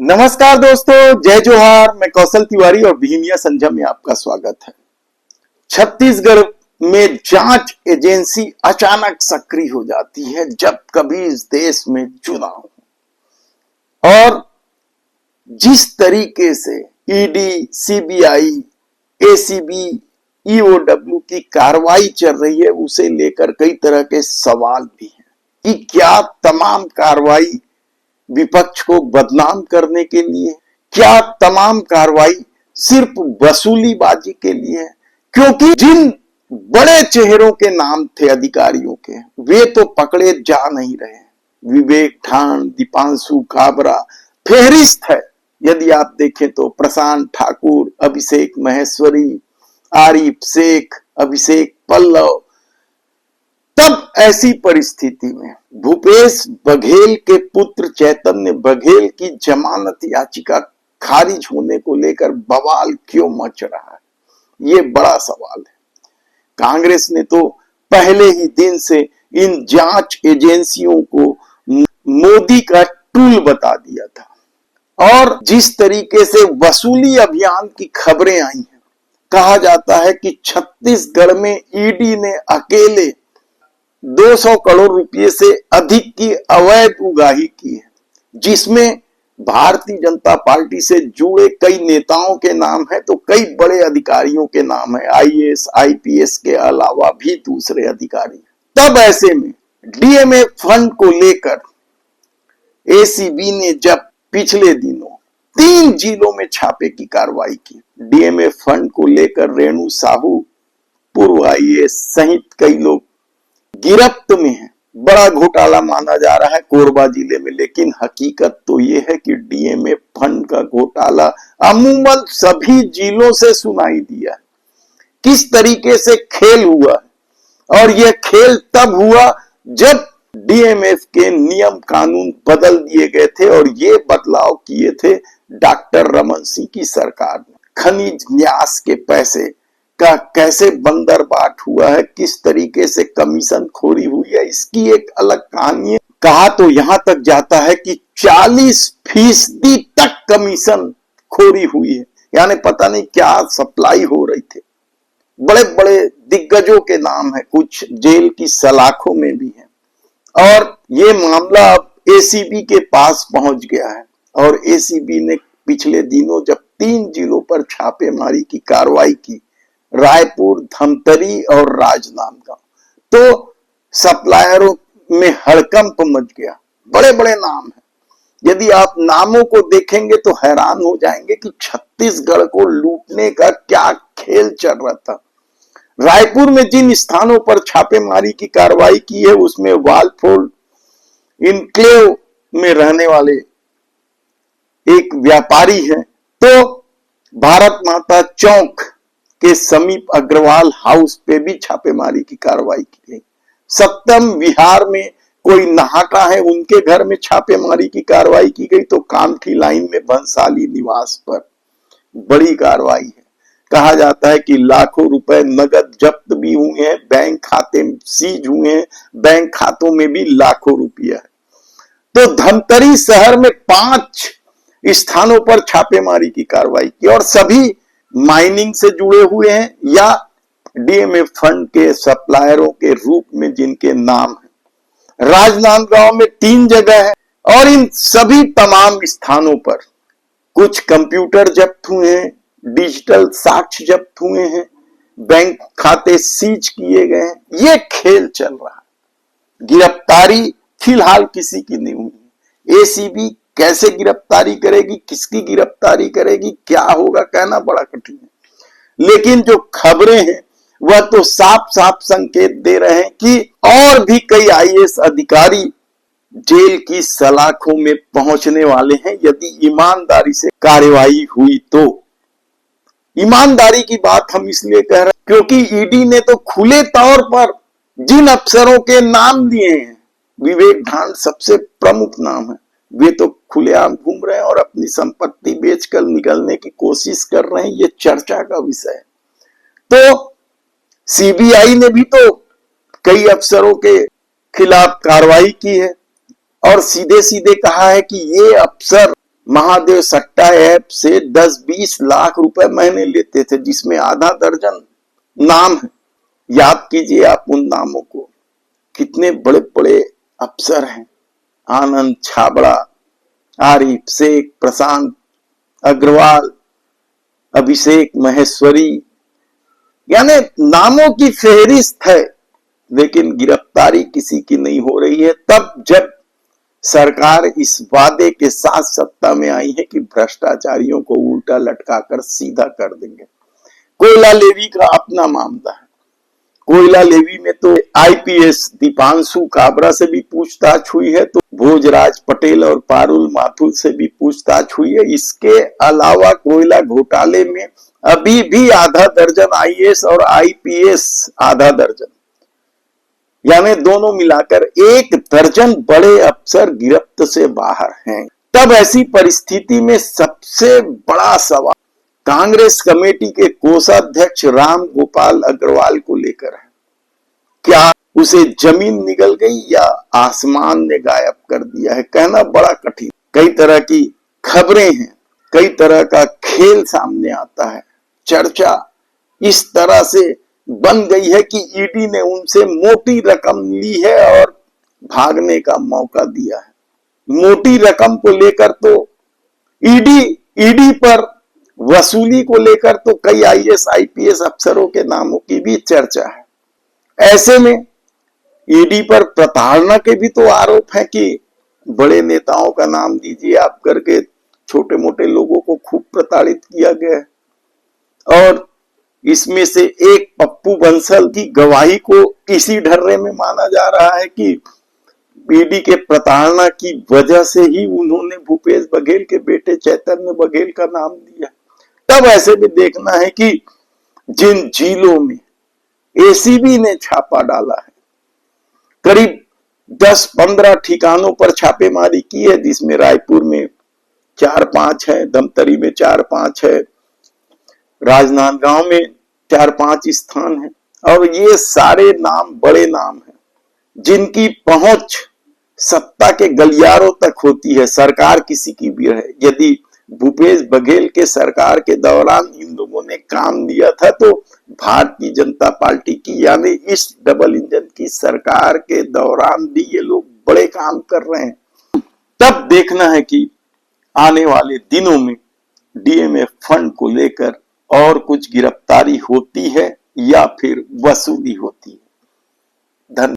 नमस्कार दोस्तों, जय जोहार। मैं कौशल तिवारी और भीमिया संध्या में आपका स्वागत है। छत्तीसगढ़ में जांच एजेंसी अचानक सक्रिय हो जाती है जब कभी इस देश में चुनाव हो। और जिस तरीके से ईडी, सीबीआई, एसीबी, ईओडब्ल्यू की कार्रवाई चल रही है, उसे लेकर कई तरह के सवाल भी हैं कि क्या तमाम कार्रवाई विपक्ष को बदनाम करने के लिए, क्या तमाम कार्रवाई सिर्फ वसूलीबाजी के लिए है? क्योंकि जिन बड़े चेहरों के नाम थे अधिकारियों के, वे तो पकड़े जा नहीं रहे। विवेक ठान, दीपांशु काबरा फेहरिस्त है। यदि आप देखें तो प्रशांत ठाकुर, अभिषेक महेश्वरी, आरिफ शेख, अभिषेक पल्लव। तब ऐसी परिस्थिति में भूपेश बघेल के पुत्र चैतन्य बघेल की जमानत याचिका खारिज होने को लेकर बवाल क्यों मच रहा है, ये बड़ा सवाल है। कांग्रेस ने तो पहले ही दिन से इन जांच एजेंसियों को मोदी का टूल बता दिया था। और जिस तरीके से वसूली अभियान की खबरें आई हैं, कहा जाता है कि छत्तीसगढ़ में ईडी ने अकेले 200 करोड़ रुपए से अधिक की अवैध उगाही की है, जिसमें भारतीय जनता पार्टी से जुड़े कई नेताओं के नाम है, तो कई बड़े अधिकारियों के नाम है, आईएएस, आईपीएस के अलावा भी दूसरे अधिकारी। तब ऐसे में डीएमए फंड को लेकर एसीबी ने जब पिछले दिनों 3 जिलों में छापे की कार्रवाई की, डीएमए फंड को लेकर रेणु साहू, पूर्व आईएएस सहित कई लोग गिरफ्त में है। बड़ा घोटाला माना जा रहा है कोरबा जिले में, लेकिन हकीकत तो यह है कि डीएमए फंड का घोटाला अमूमन सभी जिलों से सुनाई दिया। किस तरीके से खेल हुआ है, और यह खेल तब हुआ जब डीएमएफ के नियम कानून बदल दिए गए थे, और ये बदलाव किए थे डॉक्टर रमन सिंह की सरकार ने। खनिज न्यास के पैसे का कैसे बंदरबाट हुआ है, किस तरीके से कमीशन खोरी हुई है, इसकी एक अलग कहानी है। कहा तो यहां तक जाता है कि 40% तक कमीशन खोरी हुई है, यानी पता नहीं क्या सप्लाई हो रही थी। बड़े बड़े दिग्गजों के नाम है, कुछ जेल की सलाखों में भी है। और ये मामला अब एसीबी के पास पहुंच गया है, और एसीबी ने पिछले दिनों जब 3 जिलों पर छापेमारी की कार्रवाई की, रायपुर, धमतरी और राजनांदगांव, तो सप्लायरों में हड़कंप मच गया। बड़े बड़े नाम हैं, यदि आप नामों को देखेंगे तो हैरान हो जाएंगे कि छत्तीसगढ़ को लूटने का क्या खेल चल रहा था। रायपुर में जिन स्थानों पर छापेमारी की कार्रवाई की है, उसमें वालफोर्ड इनक्लेव में रहने वाले एक व्यापारी हैं, तो भारत माता चौक के समीप अग्रवाल हाउस पे भी छापेमारी की कार्रवाई की गई। सप्तम विहार में कोई नहाका है, उनके घर में छापेमारी की कार्रवाई की गई। तो कामठी लाइन में भंसाली निवास पर बड़ी कार्रवाई है। कहा जाता है कि लाखों रुपए नगद जब्त भी हुए हैं, बैंक खाते सीज हुए हैं, बैंक खातों में भी लाखों रुपया है। तो धमतरी शहर में 5 स्थानों पर छापेमारी की कार्रवाई की, और सभी माइनिंग से जुड़े हुए हैं या डीएमए फंड के सप्लायरों के रूप में जिनके नाम है। राजनांदगांव में 3 जगह है, और इन सभी तमाम स्थानों पर कुछ कंप्यूटर जब्त हुए हैं, डिजिटल साक्ष्य जब्त हुए हैं, बैंक खाते सीज किए गए हैं। ये खेल चल रहा है। गिरफ्तारी फिलहाल किसी की नहीं हुई। एसीबी कैसे गिरफ्तारी करेगी, किसकी गिरफ्तारी करेगी, क्या होगा, कहना बड़ा कठिन है। लेकिन जो खबरें हैं वह तो साफ साफ संकेत दे रहे हैं कि और भी कई आईएएस अधिकारी जेल की सलाखों में पहुंचने वाले हैं, यदि ईमानदारी से कार्यवाही हुई तो। ईमानदारी की बात हम इसलिए कह रहे हैं क्योंकि ईडी ने तो खुले तौर पर जिन अफसरों के नाम दिए हैं, विवेक ठान सबसे प्रमुख नाम है, वे तो खुलेआम घूम रहे हैं और अपनी संपत्ति बेचकर निकलने की कोशिश कर रहे हैं। ये चर्चा का विषय है। तो सीबीआई ने भी तो कई अफसरों के खिलाफ कार्रवाई की है, और सीधे सीधे कहा है कि ये अफसर महादेव सट्टा ऐप से 10-20 लाख रुपए महीने लेते थे, जिसमें आधा दर्जन नाम है। याद कीजिए आप उन नामों को। कितने बड़े बड़े अफसर हैं, आनंद छाबड़ा, आरिफ शेख, प्रशांत अग्रवाल, अभिषेक महेश्वरी, यानी नामों की फेहरिस्त है, लेकिन गिरफ्तारी किसी की नहीं हो रही है। तब जब सरकार इस वादे के साथ सत्ता में आई है कि भ्रष्टाचारियों को उल्टा लटकाकर सीधा कर देंगे। कोयला लेवी का अपना मामला है। कोयला लेवी में तो आईपीएस दीपांशु काबरा से भी पूछताछ हुई है, तो भोजराज पटेल और पारुल माथुर से भी पूछताछ हुई है। इसके अलावा कोयला घोटाले में अभी भी आधा दर्जन आईएएस और आईपीएस आधा दर्जन, यानी दोनों मिलाकर 1 दर्जन बड़े अफसर गिरफ्त से बाहर हैं। तब ऐसी परिस्थिति में सबसे बड़ा सवाल कांग्रेस कमेटी के कोषाध्यक्ष राम गोपाल अग्रवाल को लेकर है। क्या उसे जमीन निगल गई या आसमान ने गायब कर दिया है, कहना बड़ा कठिन। कई तरह की खबरें हैं, कई तरह का खेल सामने आता है। चर्चा इस तरह से बन गई है कि ईडी ने उनसे मोटी रकम ली है और भागने का मौका दिया है। मोटी रकम को लेकर तो ईडी पर वसूली को लेकर तो कई आईएएस आईपीएस अफसरों के नामों की भी चर्चा है। ऐसे में ईडी पर प्रताड़ना के भी तो आरोप है कि बड़े नेताओं का नाम दीजिए आप करके छोटे मोटे लोगों को खूब प्रताड़ित किया गया है। और इसमें से एक पप्पू बंसल की गवाही को इसी ढर्रे में माना जा रहा है कि ईडी के प्रताड़ना की वजह से ही उन्होंने भूपेश बघेल के बेटे चैतन्य बघेल का नाम दिया। तब ऐसे में देखना है कि जिन जिलों में एसीबी ने छापा डाला है, करीब 10-15 ठिकानों पर छापेमारी की है, जिसमें रायपुर में 4-5 है, धमतरी में 4-5 है, राजनांदगांव में 4-5 स्थान है। और ये सारे नाम बड़े नाम हैं, जिनकी पहुंच सत्ता के गलियारों तक होती है, सरकार किसी की भी रहे। यदि भूपेश बघेल के सरकार के दौरान इन लोगों ने काम दिया था, तो भारतीय जनता पार्टी की यानी इस डबल इंजन की सरकार के दौरान भी ये लोग बड़े काम कर रहे हैं। तब देखना है कि आने वाले दिनों में डीएमएफ फंड को लेकर और कुछ गिरफ्तारी होती है या फिर वसूली होती है।